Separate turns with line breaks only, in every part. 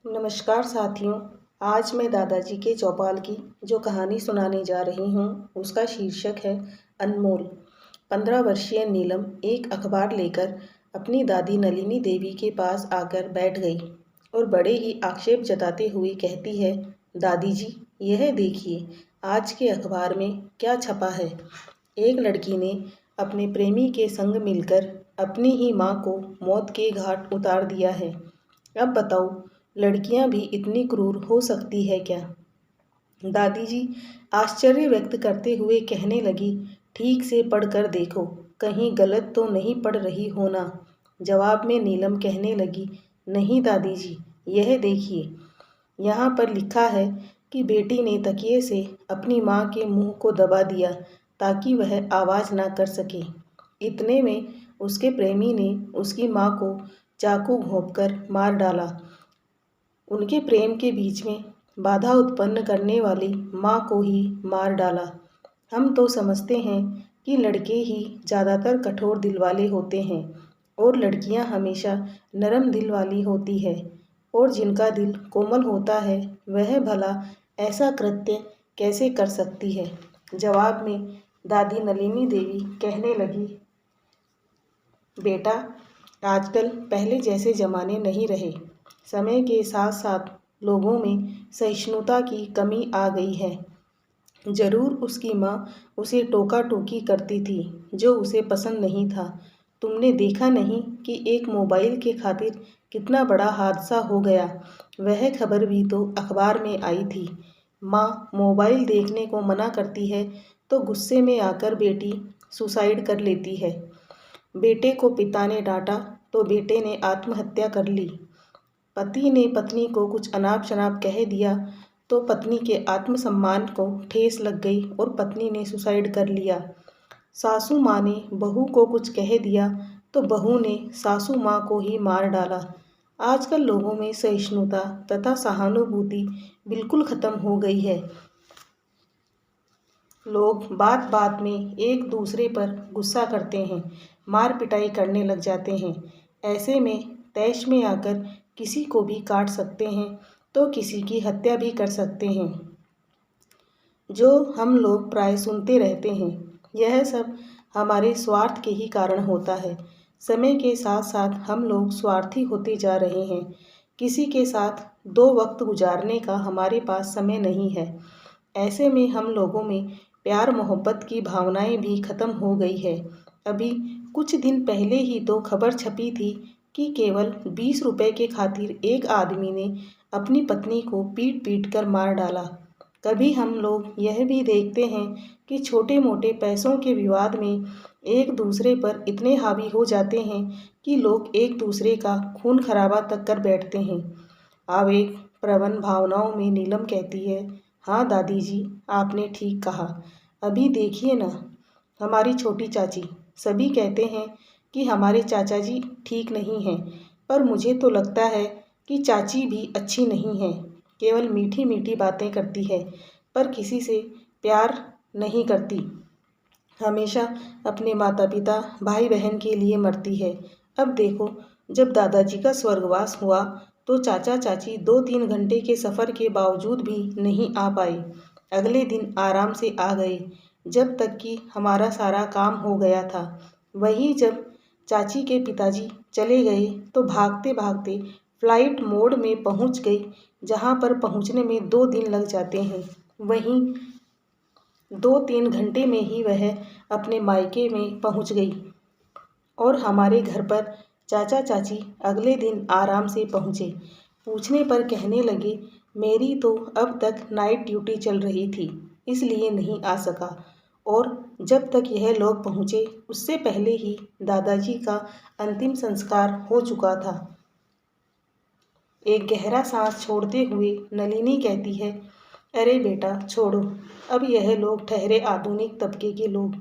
नमस्कार साथियों। आज मैं दादाजी के चौपाल की जो कहानी सुनाने जा रही हूँ उसका शीर्षक है अनमोल। 15 वर्षीय नीलम एक अखबार लेकर अपनी दादी नलिनी देवी के पास आकर बैठ गई और बड़े ही आक्षेप जताते हुए कहती है, दादी जी, यह देखिए आज के अखबार में क्या छपा है। एक लड़की ने अपने प्रेमी के संग मिलकर अपनी ही माँ को मौत के घाट उतार दिया है। अब बताओ, लड़कियां भी इतनी क्रूर हो सकती है क्या? दादी जी आश्चर्य व्यक्त करते हुए कहने लगी, ठीक से पढ़ कर देखो, कहीं गलत तो नहीं पढ़ रही हो ना। जवाब में नीलम कहने लगी, नहीं दादी जी, यह देखिए, यहाँ पर लिखा है कि बेटी ने तकिए से अपनी माँ के मुंह को दबा दिया ताकि वह आवाज़ ना कर सके। इतने में उसके प्रेमी ने उसकी माँ को चाकू घोंपकर मार डाला। उनके प्रेम के बीच में बाधा उत्पन्न करने वाली माँ को ही मार डाला। हम तो समझते हैं कि लड़के ही ज़्यादातर कठोर दिल वाले होते हैं और लड़कियाँ हमेशा नरम दिल वाली होती है, और जिनका दिल कोमल होता है वह भला ऐसा कृत्य कैसे कर सकती है। जवाब में दादी नलिनी देवी कहने लगी, बेटा, आजकल पहले जैसे ज़माने नहीं रहे। समय के साथ साथ लोगों में सहिष्णुता की कमी आ गई है। जरूर उसकी माँ उसे टोका टोकी करती थी जो उसे पसंद नहीं था। तुमने देखा नहीं कि एक मोबाइल के खातिर कितना बड़ा हादसा हो गया? वह खबर भी तो अखबार में आई थी। माँ मोबाइल देखने को मना करती है तो गुस्से में आकर बेटी सुसाइड कर लेती है। बेटे को पिता ने डांटा तो बेटे ने आत्महत्या कर ली। पति ने पत्नी को कुछ अनाप शनाप कह दिया तो पत्नी के आत्मसम्मान को ठेस लग गई और पत्नी ने सुसाइड कर लिया। सासू माँ ने बहू को कुछ कह दिया तो बहू ने सासू माँ को ही मार डाला। आजकल लोगों में सहिष्णुता तथा सहानुभूति बिल्कुल खत्म हो गई है। लोग बात बात में एक दूसरे पर गुस्सा करते हैं, मार पिटाई करने लग जाते हैं। ऐसे में तैश में आकर किसी को भी काट सकते हैं तो किसी की हत्या भी कर सकते हैं, जो हम लोग प्राय सुनते रहते हैं। यह सब हमारे स्वार्थ के ही कारण होता है। समय के साथ साथ हम लोग स्वार्थी होते जा रहे हैं। किसी के साथ दो वक्त गुजारने का हमारे पास समय नहीं है। ऐसे में हम लोगों में प्यार मोहब्बत की भावनाएं भी खत्म हो गई है। अभी कुछ दिन पहले ही तो खबर छपी थी कि केवल 20 रुपए के खातिर एक आदमी ने अपनी पत्नी को पीट पीट कर मार डाला। कभी हम लोग यह भी देखते हैं कि छोटे मोटे पैसों के विवाद में एक दूसरे पर इतने हावी हो जाते हैं कि लोग एक दूसरे का खून खराबा तक कर बैठते हैं। आवेग प्रवण भावनाओं में नीलम कहती है, हाँ दादी जी, आपने ठीक कहा। अभी देखिए ना, हमारी छोटी चाची। सभी कहते हैं कि हमारे चाचा जी ठीक नहीं हैं, पर मुझे तो लगता है कि चाची भी अच्छी नहीं है। केवल मीठी मीठी बातें करती है पर किसी से प्यार नहीं करती। हमेशा अपने माता पिता भाई बहन के लिए मरती है। अब देखो, जब दादाजी का स्वर्गवास हुआ तो चाचा चाची 2-3 घंटे के सफ़र के बावजूद भी नहीं आ पाए। अगले दिन आराम से आ गए, जब तक कि हमारा सारा काम हो गया था। वही जब चाची के पिताजी चले गए तो भागते भागते फ्लाइट मोड में पहुंच गई, जहां पर पहुंचने में 2 दिन लग जाते हैं। वहीं 2-3 घंटे में ही वह अपने मायके में पहुंच गई और हमारे घर पर चाचा चाची अगले दिन आराम से पहुंचे। पूछने पर कहने लगे, मेरी तो अब तक नाइट ड्यूटी चल रही थी, इसलिए नहीं आ सका, और जब तक यह लोग पहुंचे उससे पहले ही दादाजी का अंतिम संस्कार हो चुका था। एक गहरा सांस छोड़ते हुए नलिनी कहती है, अरे बेटा छोड़ो, अब यह लोग ठहरे आधुनिक तबके के लोग।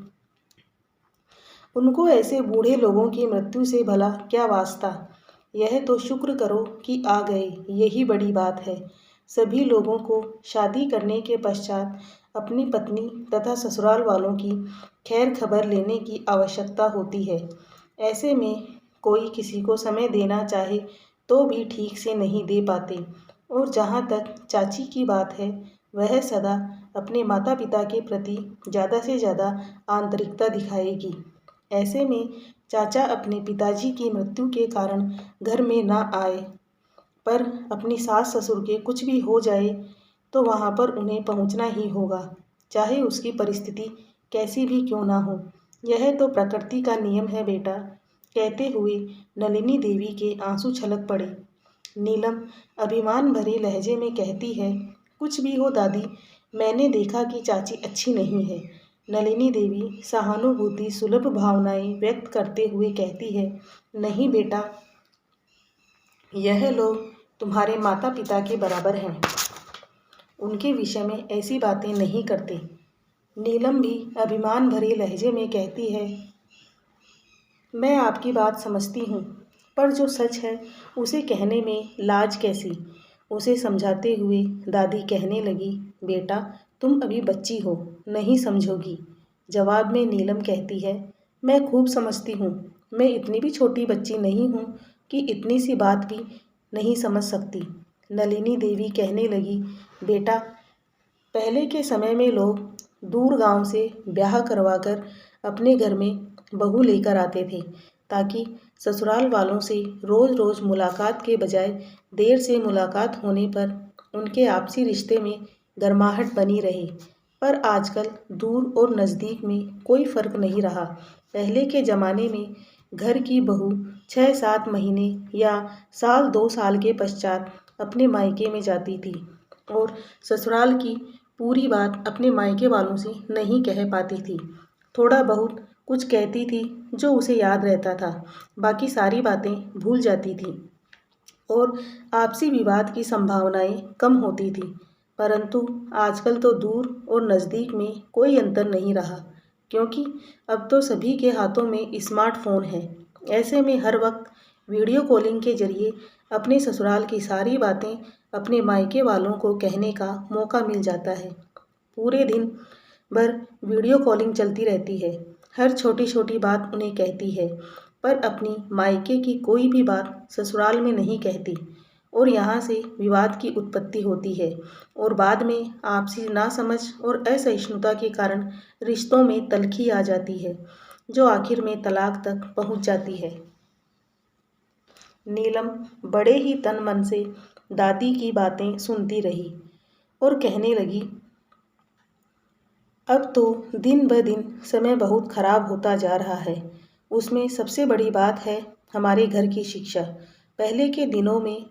उनको ऐसे बूढ़े लोगों की मृत्यु से भला क्या वास्ता। यह तो शुक्र करो कि आ गए, यही बड़ी बात है। सभी लोगों को शादी करने के पश्चात अपनी पत्नी तथा ससुराल वालों की खैर खबर लेने की आवश्यकता होती है। ऐसे में कोई किसी को समय देना चाहे तो भी ठीक से नहीं दे पाते। और जहाँ तक चाची की बात है, वह सदा अपने माता पिता के प्रति ज़्यादा से ज़्यादा आंतरिकता दिखाएगी। ऐसे में चाचा अपने पिताजी की मृत्यु के कारण घर में ना आए, पर अपनी सास ससुर के कुछ भी हो जाए तो वहाँ पर उन्हें पहुँचना ही होगा, चाहे उसकी परिस्थिति कैसी भी क्यों ना हो। यह तो प्रकृति का नियम है बेटा। कहते हुए नलिनी देवी के आंसू छलक पड़े। नीलम अभिमान भरे लहजे में कहती है, कुछ भी हो दादी, मैंने देखा कि चाची अच्छी नहीं है। नलिनी देवी सहानुभूति सुलभ भावनाएं व्यक्त करते हुए कहती है, नहीं बेटा, यह लोग तुम्हारे माता पिता के बराबर हैं, उनके विषय में ऐसी बातें नहीं करते। नीलम भी अभिमान भरे लहजे में कहती है, मैं आपकी बात समझती हूँ, पर जो सच है उसे कहने में लाज कैसी। उसे समझाते हुए दादी कहने लगी, बेटा तुम अभी बच्ची हो, नहीं समझोगी। जवाब में नीलम कहती है, मैं खूब समझती हूँ, मैं इतनी भी छोटी बच्ची नहीं हूँ कि इतनी सी बात भी नहीं समझ सकती। नलिनी देवी कहने लगी, बेटा पहले के समय में लोग दूर गांव से ब्याह करवाकर अपने घर में बहू लेकर आते थे, ताकि ससुराल वालों से रोज़ रोज़ मुलाकात के बजाय देर से मुलाकात होने पर उनके आपसी रिश्ते में गर्माहट बनी रहे। पर आजकल दूर और नज़दीक में कोई फ़र्क नहीं रहा। पहले के ज़माने में घर की बहू 6-7 महीने या साल 2 साल के पश्चात अपने मायके में जाती थी और ससुराल की पूरी बात अपने मायके वालों से नहीं कह पाती थी। थोड़ा बहुत कुछ कहती थी जो उसे याद रहता था, बाकी सारी बातें भूल जाती थी और आपसी विवाद की संभावनाएं कम होती थी। परंतु आजकल तो दूर और नज़दीक में कोई अंतर नहीं रहा, क्योंकि अब तो सभी के हाथों में स्मार्टफोन है। ऐसे में हर वक्त वीडियो कॉलिंग के जरिए अपने ससुराल की सारी बातें अपने मायके वालों को कहने का मौका मिल जाता है। पूरे दिन भर वीडियो कॉलिंग चलती रहती है, हर छोटी छोटी बात उन्हें कहती है, पर अपनी मायके की कोई भी बात ससुराल में नहीं कहती और यहाँ से विवाद की उत्पत्ति होती है और बाद में आपसी नासमझ और असहिष्णुता के कारण रिश्तों में तल्खी आ जाती है, जो आखिर में तलाक तक पहुँच जाती है। नीलम बड़े ही तन मन से दादी की बातें सुनती रही और कहने लगी, अब तो दिन ब दिन समय बहुत खराब होता जा रहा है। उसमें सबसे बड़ी बात है हमारे घर की शिक्षा। पहले के दिनों में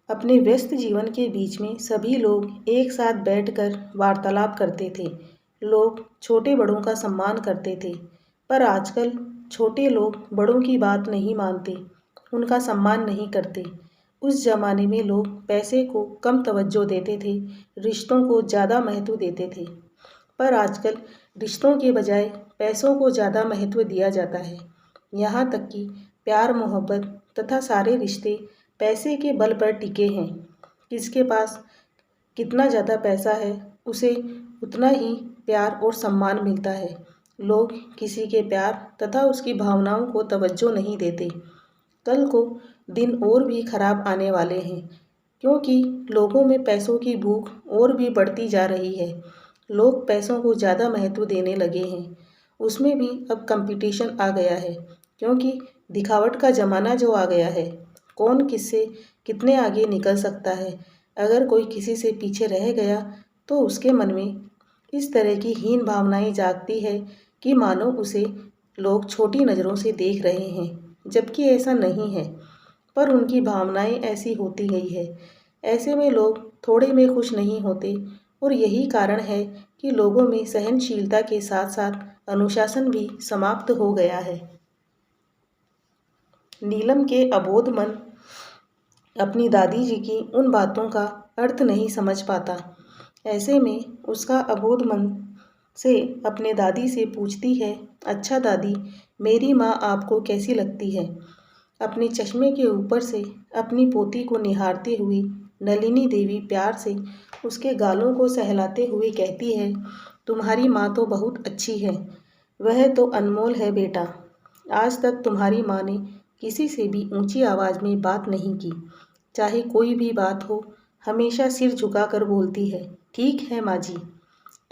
अपने व्यस्त जीवन के बीच में सभी लोग एक साथ बैठकर वार्तालाप करते थे। लोग छोटे बड़ों का सम्मान करते थे, पर आजकल छोटे लोग बड़ों की बात नहीं मानते, उनका सम्मान नहीं करते। उस जमाने में लोग पैसे को कम तवज्जो देते थे, रिश्तों को ज़्यादा महत्व देते थे, पर आजकल रिश्तों के बजाय पैसों को ज़्यादा महत्व दिया जाता है। यहाँ तक कि प्यार मोहब्बत तथा सारे रिश्ते पैसे के बल पर टिके हैं। किसके पास कितना ज़्यादा पैसा है, उसे उतना ही प्यार और सम्मान मिलता है। लोग किसी के प्यार तथा उसकी भावनाओं को तवज्जो नहीं देते। कल को दिन और भी खराब आने वाले हैं, क्योंकि लोगों में पैसों की भूख और भी बढ़ती जा रही है। लोग पैसों को ज़्यादा महत्व देने लगे हैं। उसमें भी अब कंपटीशन आ गया है, क्योंकि दिखावट का ज़माना जो आ गया है। कौन किससे कितने आगे निकल सकता है। अगर कोई किसी से पीछे रह गया तो उसके मन में इस तरह की हीन भावनाएं जागती है कि मानो उसे लोग छोटी नज़रों से देख रहे हैं, जबकि ऐसा नहीं है, पर उनकी भावनाएं ऐसी होती गई है। ऐसे में लोग थोड़े में खुश नहीं होते और यही कारण है कि लोगों में सहनशीलता के साथ साथ अनुशासन भी समाप्त हो गया है। नीलम के अबोध मन अपनी दादी जी की उन बातों का अर्थ नहीं समझ पाता। ऐसे में उसका अबोध मन से अपने दादी से पूछती है, अच्छा दादी, मेरी माँ आपको कैसी लगती है? अपने चश्मे के ऊपर से अपनी पोती को निहारते हुए नलिनी देवी प्यार से उसके गालों को सहलाते हुए कहती है, तुम्हारी माँ तो बहुत अच्छी है, वह तो अनमोल है बेटा। आज तक तुम्हारी माँ ने किसी से भी ऊंची आवाज़ में बात नहीं की, चाहे कोई भी बात हो हमेशा सिर झुकाकर बोलती है, ठीक है माँ जी।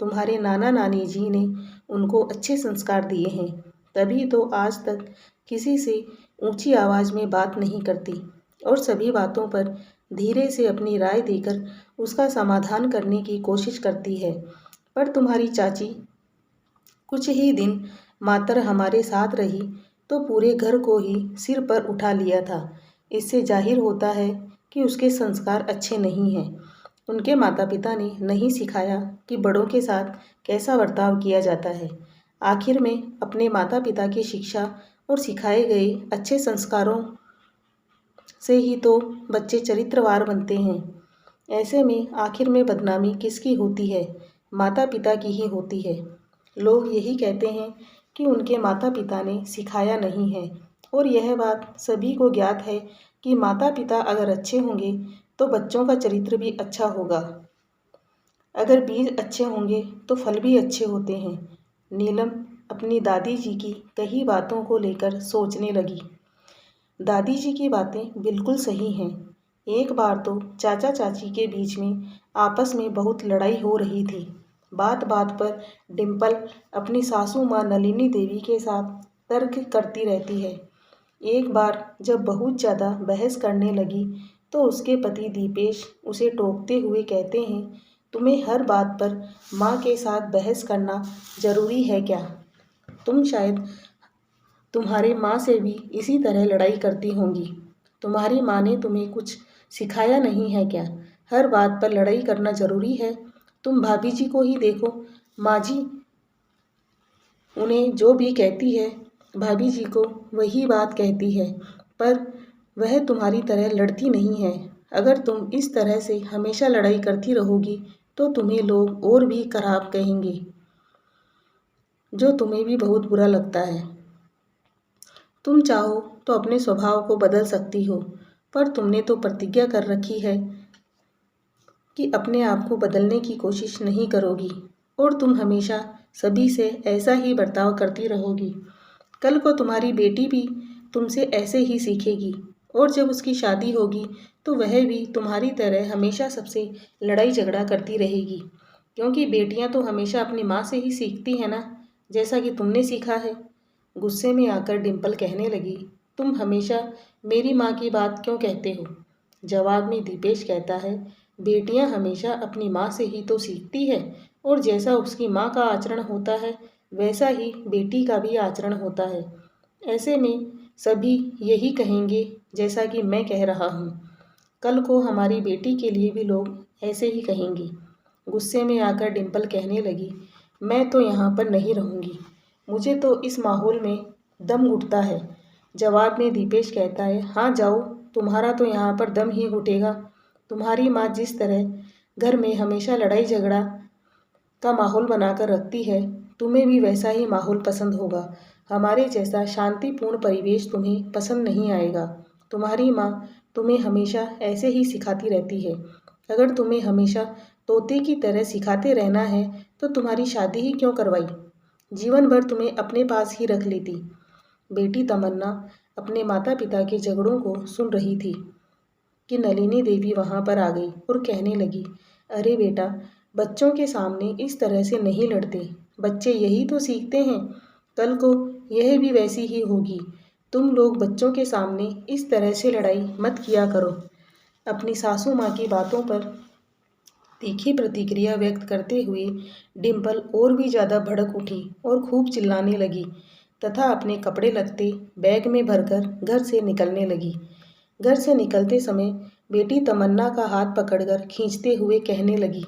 तुम्हारे नाना नानी जी ने उनको अच्छे संस्कार दिए हैं, तभी तो आज तक किसी से ऊंची आवाज़ में बात नहीं करती और सभी बातों पर धीरे से अपनी राय देकर उसका समाधान करने की कोशिश करती है। पर तुम्हारी चाची कुछ ही दिन मात्र हमारे साथ रही तो पूरे घर को ही सिर पर उठा लिया था। इससे जाहिर होता है कि उसके संस्कार अच्छे नहीं हैं। उनके माता पिता ने नहीं सिखाया कि बड़ों के साथ कैसा बर्ताव किया जाता है। आखिर में अपने माता पिता की शिक्षा और सिखाए गए अच्छे संस्कारों से ही तो बच्चे चरित्रवान बनते हैं। ऐसे में आखिर में बदनामी किसकी होती है? माता पिता की ही होती है। लोग यही कहते हैं कि उनके माता पिता ने सिखाया नहीं है और यह बात सभी को ज्ञात है कि माता पिता अगर अच्छे होंगे तो बच्चों का चरित्र भी अच्छा होगा। अगर बीज अच्छे होंगे तो फल भी अच्छे होते हैं। नीलम अपनी दादी जी की कई बातों को लेकर सोचने लगी। दादी जी की बातें बिल्कुल सही हैं। एक बार तो चाचा चाची के बीच में आपस में बहुत लड़ाई हो रही थी। बात बात पर डिम्पल अपनी सासू माँ नलिनी देवी के साथ तर्क करती रहती है। एक बार जब बहुत ज़्यादा बहस करने लगी तो उसके पति दीपेश उसे टोकते हुए कहते हैं, तुम्हें हर बात पर माँ के साथ बहस करना ज़रूरी है क्या? तुम शायद तुम्हारे माँ से भी इसी तरह लड़ाई करती होंगी। तुम्हारी माँ ने तुम्हें कुछ सिखाया नहीं है क्या? हर बात पर लड़ाई करना ज़रूरी है। तुम भाभी जी को ही देखो, माँ जी उन्हें जो भी कहती है भाभी जी को वही बात कहती है, पर वह तुम्हारी तरह लड़ती नहीं है। अगर तुम इस तरह से हमेशा लड़ाई करती रहोगी तो तुम्हें लोग और भी खराब कहेंगे, जो तुम्हें भी बहुत बुरा लगता है। तुम चाहो तो अपने स्वभाव को बदल सकती हो, पर तुमने तो प्रतिज्ञा कर रखी है कि अपने आप को बदलने की कोशिश नहीं करोगी और तुम हमेशा सभी से ऐसा ही बर्ताव करती रहोगी। कल को तुम्हारी बेटी भी तुमसे ऐसे ही सीखेगी और जब उसकी शादी होगी तो वह भी तुम्हारी तरह हमेशा सबसे लड़ाई झगड़ा करती रहेगी, क्योंकि बेटियां तो हमेशा अपनी माँ से ही सीखती हैं ना, जैसा कि तुमने सीखा है। गुस्से में आकर डिम्पल कहने लगी, तुम हमेशा मेरी माँ की बात क्यों कहते हो? जवाब में दीपेश कहता है, बेटियां हमेशा अपनी माँ से ही तो सीखती है और जैसा उसकी माँ का आचरण होता है वैसा ही बेटी का भी आचरण होता है। ऐसे में सभी यही कहेंगे जैसा कि मैं कह रहा हूँ। कल को हमारी बेटी के लिए भी लोग ऐसे ही कहेंगे। गुस्से में आकर डिम्पल कहने लगी, मैं तो यहाँ पर नहीं रहूँगी, मुझे तो इस माहौल में दम घुटता है। जवाब में दीपेश कहता है, हाँ जाओ, तुम्हारा तो यहाँ पर दम ही घुटेगा। तुम्हारी माँ जिस तरह घर में हमेशा लड़ाई झगड़ा का माहौल बनाकर रखती है, तुम्हें भी वैसा ही माहौल पसंद होगा। हमारे जैसा शांतिपूर्ण परिवेश तुम्हें पसंद नहीं आएगा। तुम्हारी माँ तुम्हें हमेशा ऐसे ही सिखाती रहती है। अगर तुम्हें हमेशा तोते की तरह सिखाते रहना है तो तुम्हारी शादी ही क्यों करवाई? जीवन भर तुम्हें अपने पास ही रख लेती। बेटी तमन्ना अपने माता पिता के झगड़ों को सुन रही थी कि नलिनी देवी वहाँ पर आ गई और कहने लगी, अरे बेटा, बच्चों के सामने इस तरह से नहीं लड़ते। बच्चे यही तो सीखते हैं, कल को यह भी वैसी ही होगी। तुम लोग बच्चों के सामने इस तरह से लड़ाई मत किया करो। अपनी सासू माँ की बातों पर तीखी प्रतिक्रिया व्यक्त करते हुए डिम्पल और भी ज़्यादा भड़क उठी और खूब चिल्लाने लगी तथा अपने कपड़े लत्ते बैग में भरकर घर से निकलने लगी। घर से निकलते समय बेटी तमन्ना का हाथ पकड़कर खींचते हुए कहने लगी,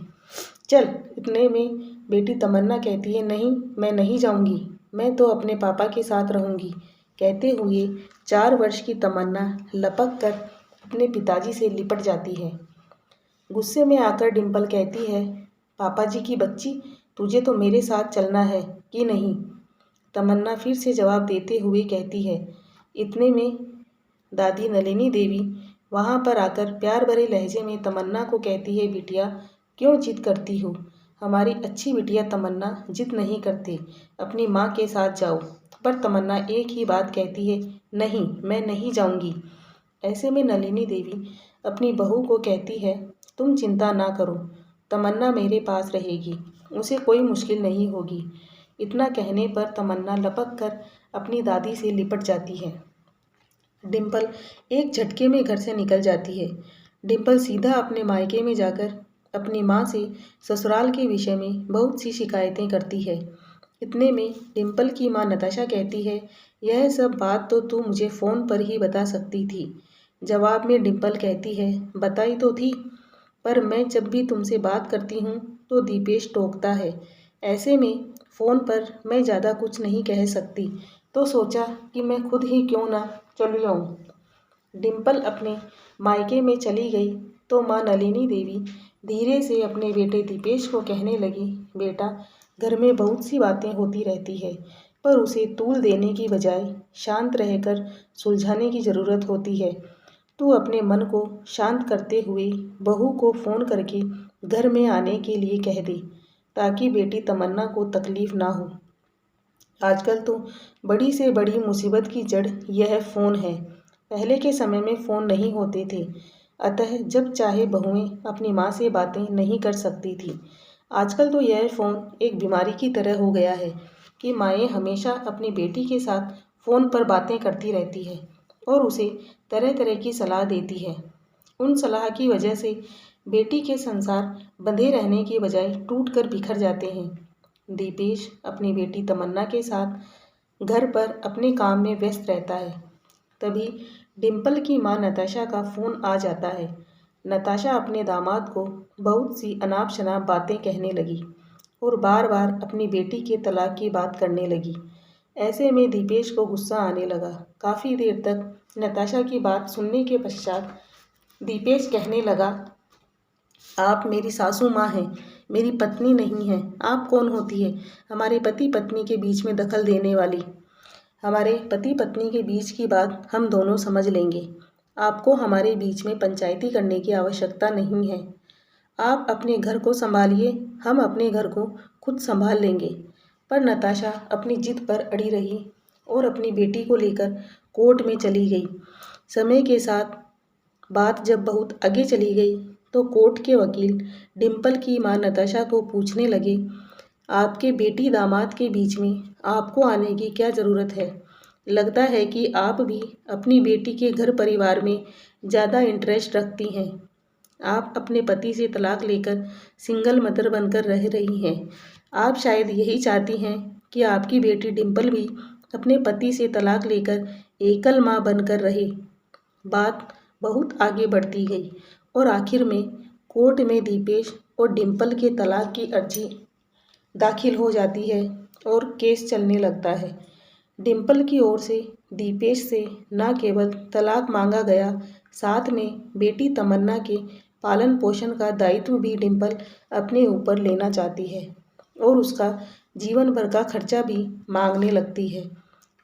चल। इतने में बेटी तमन्ना कहती है, नहीं, मैं नहीं जाऊंगी, मैं तो अपने पापा के साथ रहूंगी। कहते हुए 4 वर्ष की तमन्ना लपक कर अपने पिताजी से लिपट जाती है। गुस्से में आकर डिम्पल कहती है, पापा जी की बच्ची, तुझे तो मेरे साथ चलना है कि नहीं? तमन्ना फिर से जवाब देते हुए कहती है। इतने में दादी नलिनी देवी वहाँ पर आकर प्यार भरे लहजे में तमन्ना को कहती है, बिटिया क्यों जिद करती हो? हमारी अच्छी बिटिया तमन्ना जिद नहीं करती, अपनी माँ के साथ जाओ। पर तमन्ना एक ही बात कहती है, नहीं, मैं नहीं जाऊँगी। ऐसे में नलिनी देवी अपनी बहू को कहती है, तुम चिंता ना करो, तमन्ना मेरे पास रहेगी, उसे कोई मुश्किल नहीं होगी। इतना कहने पर तमन्ना लपक कर अपनी दादी से लिपट जाती है। डिम्पल एक झटके में घर से निकल जाती है। डिम्पल सीधा अपने मायके में जाकर अपनी माँ से ससुराल के विषय में बहुत सी शिकायतें करती है। इतने में डिम्पल की माँ नताशा कहती है, यह सब बात तो तू मुझे फ़ोन पर ही बता सकती थी। जवाब में डिम्पल कहती है, बताई तो थी, पर मैं जब भी तुमसे बात करती हूँ तो दीपेश टोकता है। ऐसे में फ़ोन पर मैं ज़्यादा कुछ नहीं कह सकती, तो सोचा कि मैं खुद ही क्यों ना चली आऊँ। डिम्पल अपने मायके में चली गई तो माँ नलिनी देवी धीरे से अपने बेटे दीपेश को कहने लगी, बेटा, घर में बहुत सी बातें होती रहती है, पर उसे तूल देने की बजाय शांत रहकर सुलझाने की ज़रूरत होती है। तू अपने मन को शांत करते हुए बहू को फ़ोन करके घर में आने के लिए कह दे, ताकि बेटी तमन्ना को तकलीफ़ ना हो। आजकल तो बड़ी से बड़ी मुसीबत की जड़ यह फ़ोन है। पहले के समय में फ़ोन नहीं होते थे, अतः जब चाहे बहुएं अपनी माँ से बातें नहीं कर सकती थी। आजकल तो यह फ़ोन एक बीमारी की तरह हो गया है कि माएँ हमेशा अपनी बेटी के साथ फ़ोन पर बातें करती रहती है और उसे तरह तरह की सलाह देती है। उन सलाह की वजह से बेटी के संसार बंधे रहने की बजाय टूट कर बिखर जाते हैं। दीपेश अपनी बेटी तमन्ना के साथ घर पर अपने काम में व्यस्त रहता है। तभी डिम्पल की माँ नताशा का फ़ोन आ जाता है। नताशा अपने दामाद को बहुत सी अनाप शनाप बातें कहने लगी और बार बार अपनी बेटी के तलाक की बात करने लगी। ऐसे में दीपेश को गुस्सा आने लगा। काफ़ी देर तक नताशा की बात सुनने के पश्चात दीपेश कहने लगा, आप मेरी सासू माँ हैं, मेरी पत्नी नहीं हैं। आप कौन होती है हमारे पति पत्नी के बीच में दखल देने वाली? हमारे पति पत्नी के बीच की बात हम दोनों समझ लेंगे। आपको हमारे बीच में पंचायती करने की आवश्यकता नहीं है। आप अपने घर को संभालिए, हम अपने घर को खुद संभाल लेंगे। पर नताशा अपनी जिद पर अड़ी रही और अपनी बेटी को लेकर कोर्ट में चली गई। समय के साथ बात जब बहुत आगे चली गई तो कोर्ट के वकील डिम्पल की मां नताशा को पूछने लगे, आपके बेटी दामाद के बीच में आपको आने की क्या ज़रूरत है? लगता है कि आप भी अपनी बेटी के घर परिवार में ज़्यादा इंटरेस्ट रखती हैं। आप अपने पति से तलाक लेकर सिंगल मदर बनकर रह रही हैं। आप शायद यही चाहती हैं कि आपकी बेटी डिम्पल भी अपने पति से तलाक लेकर एकल माँ बनकर रहे। बात बहुत आगे बढ़ती गई और आखिर में कोर्ट में दीपेश और डिम्पल के तलाक की अर्जी दाखिल हो जाती है और केस चलने लगता है। डिम्पल की ओर से दीपेश से न केवल तलाक मांगा गया, साथ में बेटी तमन्ना के पालन पोषण का दायित्व भी डिम्पल अपने ऊपर लेना चाहती है और उसका जीवन भर का खर्चा भी मांगने लगती है।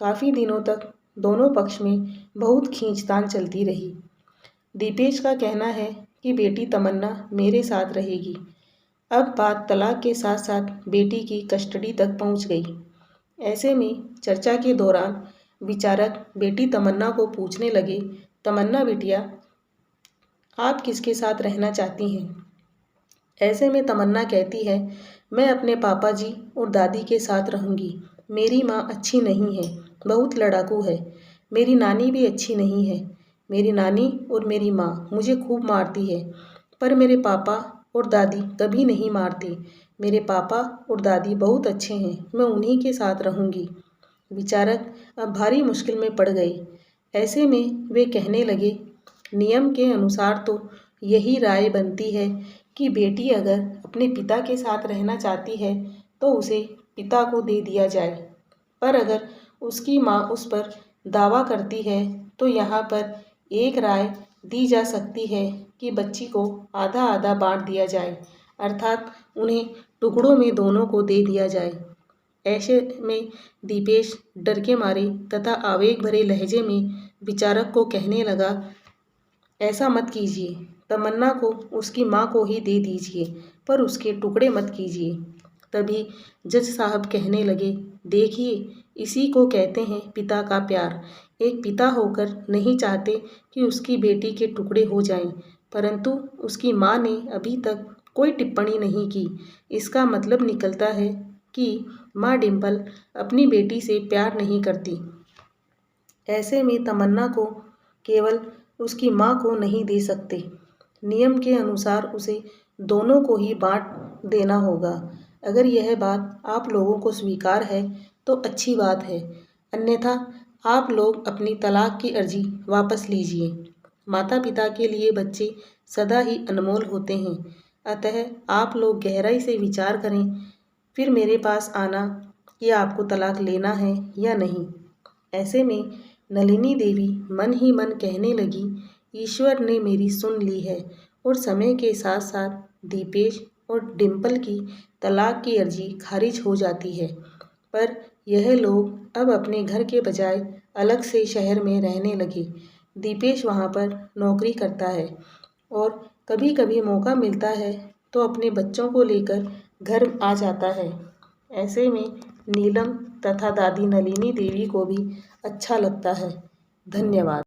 काफ़ी दिनों तक दोनों पक्ष में बहुत खींचतान चलती रही। दीपेश का कहना है कि बेटी तमन्ना मेरे साथ रहेगी। अब बात तलाक के साथ साथ बेटी की कस्टडी तक पहुंच गई। ऐसे में चर्चा के दौरान विचारक बेटी तमन्ना को पूछने लगे, तमन्ना बिटिया, आप किसके साथ रहना चाहती हैं? ऐसे में तमन्ना कहती है, मैं अपने पापा जी और दादी के साथ रहूँगी। मेरी माँ अच्छी नहीं है, बहुत लड़ाकू है। मेरी नानी भी अच्छी नहीं है। मेरी नानी और मेरी माँ मुझे खूब मारती है, पर मेरे पापा और दादी कभी नहीं मारती। मेरे पापा और दादी बहुत अच्छे हैं, मैं उन्हीं के साथ रहूँगी। विचारक अब भारी मुश्किल में पड़ गए। ऐसे में वे कहने लगे, नियम के अनुसार तो यही राय बनती है कि बेटी अगर अपने पिता के साथ रहना चाहती है तो उसे पिता को दे दिया जाए, पर अगर उसकी माँ उस पर दावा करती है तो यहाँ पर एक राय दी जा सकती है कि बच्ची को आधा आधा बांट दिया जाए, अर्थात उन्हें टुकड़ों में दोनों को दे दिया जाए। ऐसे में दीपेश डर के मारे तथा आवेग भरे लहजे में विचारक को कहने लगा, ऐसा मत कीजिए, तमन्ना को उसकी माँ को ही दे दीजिए, पर उसके टुकड़े मत कीजिए। तभी जज साहब कहने लगे, देखिए, इसी को कहते हैं पिता का प्यार। एक पिता होकर नहीं चाहते कि उसकी बेटी के टुकड़े हो जाएं, परंतु उसकी माँ ने अभी तक कोई टिप्पणी नहीं की। इसका मतलब निकलता है कि माँ डिम्पल अपनी बेटी से प्यार नहीं करती। ऐसे में तमन्ना को केवल उसकी माँ को नहीं दे सकते। नियम के अनुसार उसे दोनों को ही बांट देना होगा। अगर यह बात आप लोगों को स्वीकार है तो अच्छी बात है, अन्यथा आप लोग अपनी तलाक की अर्जी वापस लीजिए। माता पिता के लिए बच्चे सदा ही अनमोल होते हैं, अतः आप लोग गहराई से विचार करें, फिर मेरे पास आना कि आपको तलाक लेना है या नहीं। ऐसे में नलिनी देवी मन ही मन कहने लगी, ईश्वर ने मेरी सुन ली है और समय के साथ साथ दीपेश और डिम्पल की तलाक की अर्जी खारिज हो जाती है। पर यह लोग अब अपने घर के बजाय अलग से शहर में रहने लगे। दीपेश वहाँ पर नौकरी करता है और कभी कभी मौका मिलता है तो अपने बच्चों को लेकर घर आ जाता है। ऐसे में नीलम तथा दादी नलिनी देवी को भी अच्छा लगता है। धन्यवाद।